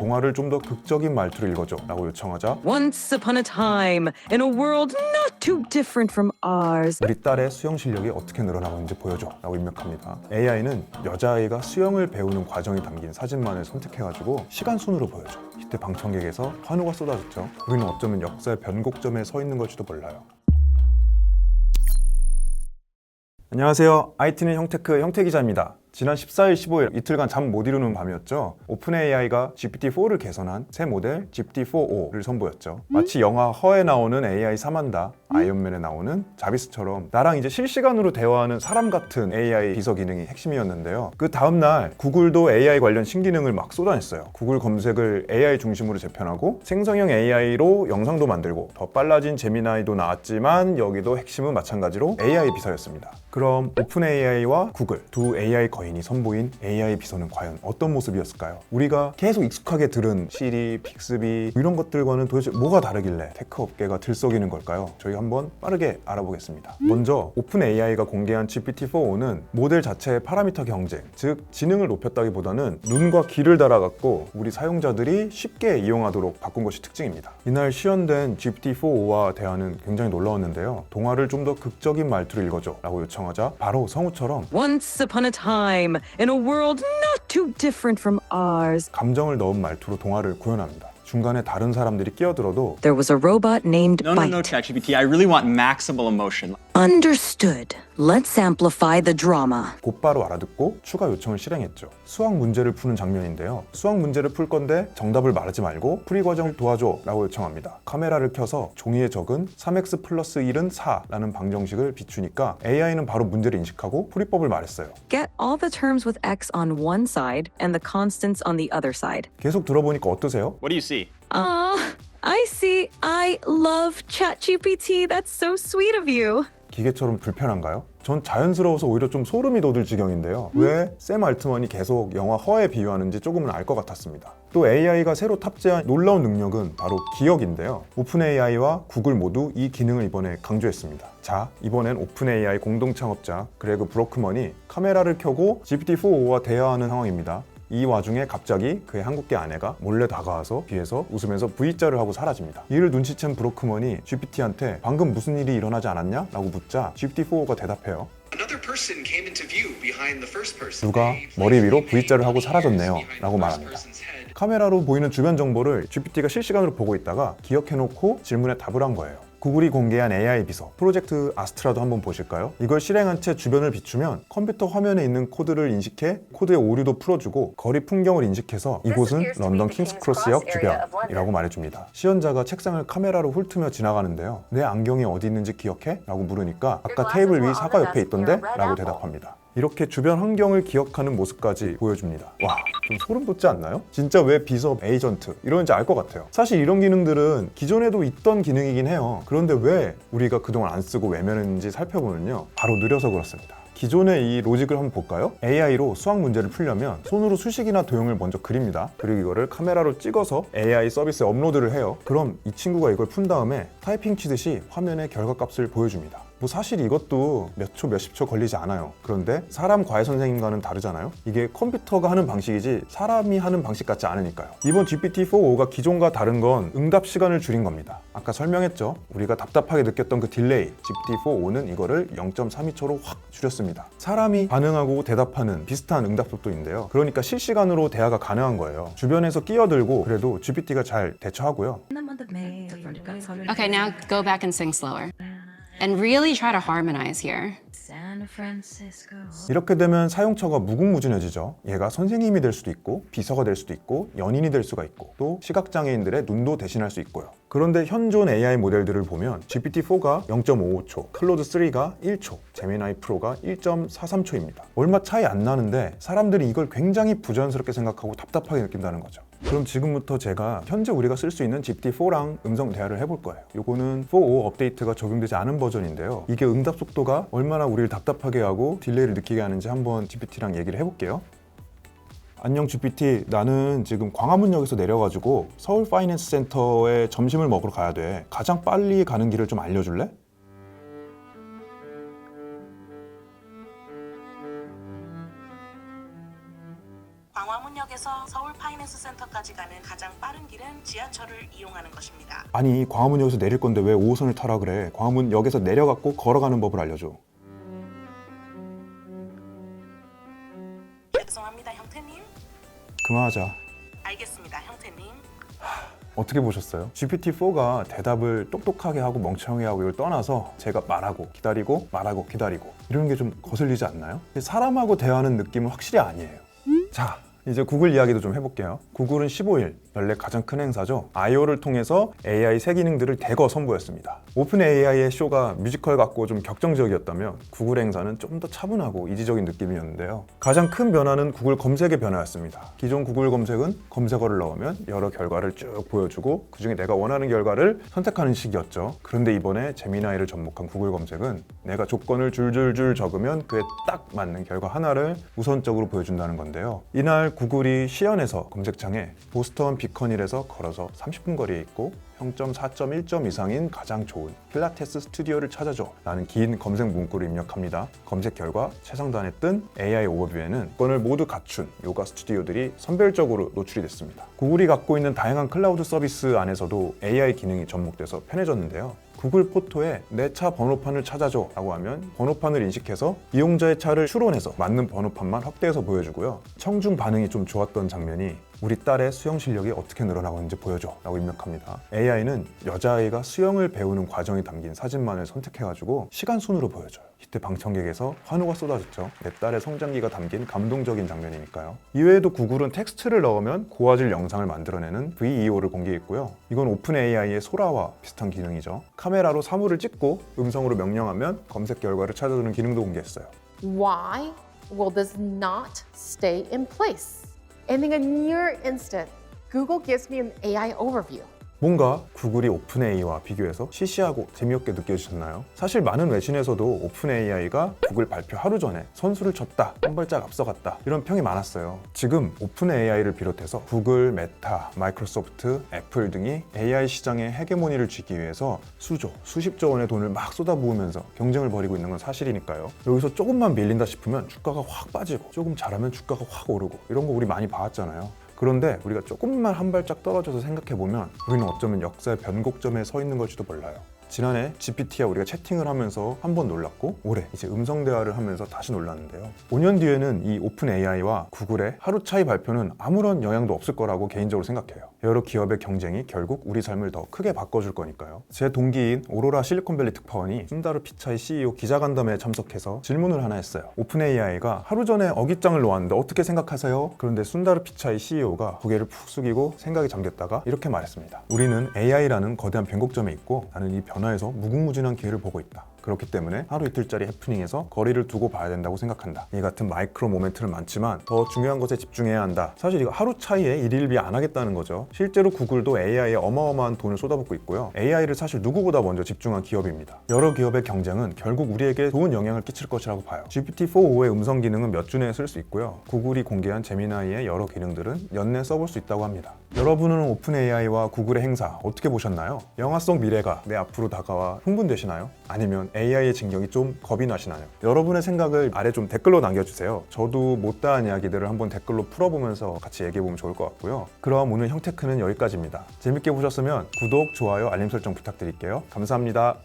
동화를 좀 더 극적인 말투로 읽어줘 라고 요청하자 Once upon a time, in a world not too different from ours. 우리 딸의 수영 실력이 어떻게 늘어나는지 보여줘 라고 입력합니다. AI는 여자아이가 수영을 배우는 과정이 담긴 사진만을 선택해가지고 시간 순으로 보여줘. 이때 방청객에서 환호가 쏟아졌죠. 우리는 어쩌면 역사의 변곡점에 서 있는 걸지도 몰라요. 안녕하세요. IT는 형테크 형태기자입니다. 지난 14일, 15일 이틀간 잠 못 이루는 밤이었죠. 오픈AI가 GPT-4를 개선한 새 모델 GPT-4o를 선보였죠. 마치 영화 허에 나오는 AI 사만다, 아이언맨에 나오는 자비스처럼 나랑 이제 실시간으로 대화하는 사람 같은 AI 비서 기능이 핵심이었는데요. 그 다음날 구글도 AI 관련 신기능을 막 쏟아냈어요. 구글 검색을 AI 중심으로 재편하고 생성형 AI로 영상도 만들고 더 빨라진 제미나이도 나왔지만 여기도 핵심은 마찬가지로 AI 비서였습니다. 그럼 오픈AI와 구글 두 AI 거인이 선보인 AI 비서는 과연 어떤 모습이었을까요? 우리가 계속 익숙하게 들은 시리, 빅스비 이런 것들과는 도대체 뭐가 다르길래 테크 업계가 들썩이는 걸까요? 저희가 한번 빠르게 알아보겠습니다. 먼저 오픈AI가 공개한 GPT-4o는 모델 자체의 파라미터 경쟁, 즉 지능을 높였다기보다는 눈과 귀를 달아갖고 우리 사용자들이 쉽게 이용하도록 바꾼 것이 특징입니다. 이날 시연된 GPT-4o와 대화는 굉장히 놀라웠는데요. 동화를 좀 더 극적인 말투로 읽어줘 라고 요청하자 바로 성우처럼 Once upon a time, in a world not too different from ours. 감정을 넣은 말투로 동화를 구현합니다. 중간에 다른 사람들이 끼어들어도 There was a robot named No, Byte. ChatGPT. I really want maximal emotion. Understood. Let's amplify the drama. 곧바로 알아듣고 추가 요청을 실행했죠. 수학 문제를 푸는 장면인데요. 수학 문제를 풀 건데 정답을 말하지 말고 풀이 과정을 도와줘 라고 요청합니다. 카메라를 켜서 종이에 적은 3x 플러스 1은 4라는 방정식을 비추니까 AI는 바로 문제를 인식하고 풀이법을 말했어요. Get all the terms with x on one side and the constants on the other side. 계속 들어보니까 어떠세요? What do you see? I see. I love ChatGPT. That's so sweet of you. 기계처럼 불편한가요? 전 자연스러워서 오히려 좀 소름이 돋을 지경인데요. 왜 샘 알트만이 계속 영화 허에 비유하는지 조금은 알 것 같았습니다. 또 AI가 새로 탑재한 놀라운 능력은 바로 기억인데요. 오픈AI와 구글 모두 이 기능을 이번에 강조했습니다. 자, 이번엔 오픈AI 공동 창업자 그레그 브로크먼이 카메라를 켜고 GPT-4o와 대화하는 상황입니다. 이 와중에 갑자기 그의 한국계 아내가 몰래 다가와서 뒤에서 웃으면서 V자를 하고 사라집니다. 이를 눈치챈 브로크먼이 GPT한테 방금 무슨 일이 일어나지 않았냐? 라고 묻자 GPT-4o가 대답해요. 누가 머리 위로 V자를 하고 사라졌네요 라고 말합니다. 카메라로 보이는 주변 정보를 GPT가 실시간으로 보고 있다가 기억해놓고 질문에 답을 한 거예요. 구글이 공개한 AI 비서 프로젝트 아스트라도 한번 보실까요? 이걸 실행한 채 주변을 비추면 컴퓨터 화면에 있는 코드를 인식해 코드의 오류도 풀어주고 거리 풍경을 인식해서 이곳은 런던 킹스크로스역 주변이라고 말해줍니다. 시연자가 책상을 카메라로 훑으며 지나가는데요. 내 안경이 어디 있는지 기억해? 라고 물으니까 아까 테이블 위 사과 옆에 있던데? 라고 대답합니다. 이렇게 주변 환경을 기억하는 모습까지 보여줍니다. 와, 좀 소름 돋지 않나요? 진짜 왜 비서, 에이전트 이러는지 알 것 같아요. 사실 이런 기능들은 기존에도 있던 기능이긴 해요. 그런데 왜 우리가 그동안 안 쓰고 외면했는지 살펴보면요. 바로 느려서 그렇습니다. 기존의 이 로직을 한번 볼까요? AI로 수학 문제를 풀려면 손으로 수식이나 도형을 먼저 그립니다. 그리고 이거를 카메라로 찍어서 AI 서비스에 업로드를 해요. 그럼 이 친구가 이걸 푼 다음에 타이핑 치듯이 화면에 결과값을 보여줍니다. 뭐 사실 이것도 몇 초, 몇십 초 걸리지 않아요. 그런데 사람 과외 선생님과는 다르잖아요. 이게 컴퓨터가 하는 방식이지 사람이 하는 방식 같지 않으니까요. 이번 GPT-4o가 기존과 다른 건 응답 시간을 줄인 겁니다. 아까 설명했죠. 우리가 답답하게 느꼈던 그 딜레이, GPT-4o는 이거를 0.32초로 확 줄였습니다. 사람이 반응하고 대답하는 비슷한 응답 속도인데요. 그러니까 실시간으로 대화가 가능한 거예요. 주변에서 끼어들고 그래도 GPT가 잘 대처하고요. Okay, now go back and sing slower. And really try to harmonize here. 이렇게 되면 사용처가 무궁무진해지죠. 얘가 선생님이 될 수도 있고 비서가 될 수도 있고 연인이 될 수가 있고 또 시각장애인들의 눈도 대신할 수 있고요. 그런데 현존 AI 모델들을 보면 GPT-4가 0.55초, 클로드 3가 1초, 제미나이 프로가 1.43초입니다. 얼마 차이 안 나는데 사람들이 이걸 굉장히 부자연스럽게 생각하고 답답하게 느낀다는 거죠. 그럼 지금부터 제가 현재 우리가 쓸 수 있는 GPT-4랑 음성 대화를 해볼 거예요. 이거는 4.5 업데이트가 적용되지 않은 버전인데요. 이게 응답 속도가 얼마나 우리를 답답하게 하고 딜레이를 느끼게 하는지 한번 GPT랑 얘기를 해볼게요. 안녕 GPT, 나는 지금 광화문역에서 내려가지고 서울 파이낸스 센터에 점심을 먹으러 가야 돼. 가장 빨리 가는 길을 좀 알려줄래? 광화문역에서 서울 파이낸스 센터까지 가는 가장 빠른 길은 지하철을 이용하는 것입니다. 아니, 광화문역에서 내릴 건데 왜 5호선을 타라 그래? 광화문역에서 내려갖고 걸어가는 법을 알려줘. 죄송합니다, 형태님. 그만하자. 알겠습니다, 형태님. 어떻게 보셨어요? GPT-4가 대답을 똑똑하게 하고 멍청하게 하고 이걸 떠나서 제가 말하고 기다리고 말하고 기다리고 이런 게 좀 거슬리지 않나요? 사람하고 대화하는 느낌은 확실히 아니에요. 자, 이제 구글 이야기도 좀 해볼게요. 구글은 15일 연례 가장 큰 행사죠. I.O.를 통해서 AI 새 기능들을 대거 선보였습니다. 오픈 AI의 쇼가 뮤지컬 같고 좀 격정적이었다면 구글 행사는 좀 더 차분하고 이지적인 느낌이었는데요. 가장 큰 변화는 구글 검색의 변화였습니다. 기존 구글 검색은 검색어를 넣으면 여러 결과를 쭉 보여주고 그중에 내가 원하는 결과를 선택하는 식이었죠. 그런데 이번에 제미나이를 접목한 구글 검색은 내가 조건을 줄줄줄 적으면 그에 딱 맞는 결과 하나를 우선적으로 보여준다는 건데요. 이날 구글이 시연에서 검색창에 보스턴 비커닐에서 걸어서 30분 거리에 있고 평점 4.1점 이상인 가장 좋은 필라테스 스튜디오를 찾아줘 라는 긴 검색 문구를 입력합니다. 검색 결과 최상단에 뜬 AI 오버뷰에는 조건을 모두 갖춘 요가 스튜디오들이 선별적으로 노출이 됐습니다. 구글이 갖고 있는 다양한 클라우드 서비스 안에서도 AI 기능이 접목돼서 편해졌는데요. 구글 포토에 내 차 번호판을 찾아줘 라고 하면 번호판을 인식해서 이용자의 차를 추론해서 맞는 번호판만 확대해서 보여주고요. 청중 반응이 좀 좋았던 장면이 우리 딸의 수영 실력이 어떻게 늘어나고 있는지 보여줘 라고 입력합니다. AI는 여자아이가 수영을 배우는 과정이 담긴 사진만을 선택해가지고 시간 순으로 보여줘요. 이때 방청객에서 환호가 쏟아졌죠. 내 딸의 성장기가 담긴 감동적인 장면이니까요. 이외에도 구글은 텍스트를 넣으면 고화질 영상을 만들어내는 VEO를 공개했고요. 이건 오픈 AI의 소라와 비슷한 기능이죠. 카메라로 사물을 찍고 음성으로 명령하면 검색 결과를 찾아주는 기능도 공개했어요. Why will this not stay in place? And in a near instant, Google gives me an AI overview. 뭔가 구글이 오픈 AI와 비교해서 시시하고 재미없게 느껴지셨나요? 사실 많은 외신에서도 오픈 AI가 구글 발표 하루 전에 선수를 쳤다, 한 발짝 앞서갔다 이런 평이 많았어요. 지금 오픈 AI를 비롯해서 구글, 메타, 마이크로소프트, 애플 등이 AI 시장의 헤게모니를 쥐기 위해서 수십조 원의 돈을 막 쏟아부으면서 경쟁을 벌이고 있는 건 사실이니까요. 여기서 조금만 밀린다 싶으면 주가가 확 빠지고 조금 잘하면 주가가 확 오르고 이런 거 우리 많이 봐왔잖아요. 그런데 우리가 조금만 한 발짝 떨어져서 생각해보면 우리는 어쩌면 역사의 변곡점에 서 있는 걸지도 몰라요. 지난해 GPT와 우리가 채팅을 하면서 한 번 놀랐고 올해 이제 음성 대화를 하면서 다시 놀랐는데요. 5년 뒤에는 이 오픈 AI와 구글의 하루 차이 발표는 아무런 영향도 없을 거라고 개인적으로 생각해요. 여러 기업의 경쟁이 결국 우리 삶을 더 크게 바꿔줄 거니까요. 제 동기인 오로라 실리콘밸리 특파원이 순다르 피차이 CEO 기자간담회에 참석해서 질문을 하나 했어요. 오픈 AI가 하루 전에 어깃장을 놓았는데 어떻게 생각하세요? 그런데 순다르 피차이 CEO가 고개를 푹 숙이고 생각에 잠겼다가 이렇게 말했습니다. 우리는 AI라는 거대한 변곡점에 있고 나는 이 변화에서 무궁무진한 기회를 보고 있다. 그렇기 때문에 하루 이틀짜리 해프닝에서 거리를 두고 봐야 된다고 생각한다. 이 같은 마이크로 모멘트는 많지만 더 중요한 것에 집중해야 한다. 사실 이거 하루 차이에 일일비 안 하겠다는 거죠. 실제로 구글도 AI에 어마어마한 돈을 쏟아붓고 있고요. AI를 사실 누구보다 먼저 집중한 기업입니다. 여러 기업의 경쟁은 결국 우리에게 좋은 영향을 끼칠 것이라고 봐요. GPT-4.5의 음성 기능은 몇 주 내에 쓸 수 있고요. 구글이 공개한 제미나이의 여러 기능들은 연내 써볼 수 있다고 합니다. 여러분은 오픈 AI와 구글의 행사 어떻게 보셨나요? 영화 속 미래가 내 앞으로 다가와 흥분되시나요? 아니면 AI의 진격이 좀 겁이 나시나요? 여러분의 생각을 아래 좀 댓글로 남겨주세요. 저도 못다한 이야기들을 한번 댓글로 풀어보면서 같이 얘기해보면 좋을 것 같고요. 그럼 오늘 형테크는 여기까지입니다. 재밌게 보셨으면 구독, 좋아요, 알림 설정 부탁드릴게요. 감사합니다.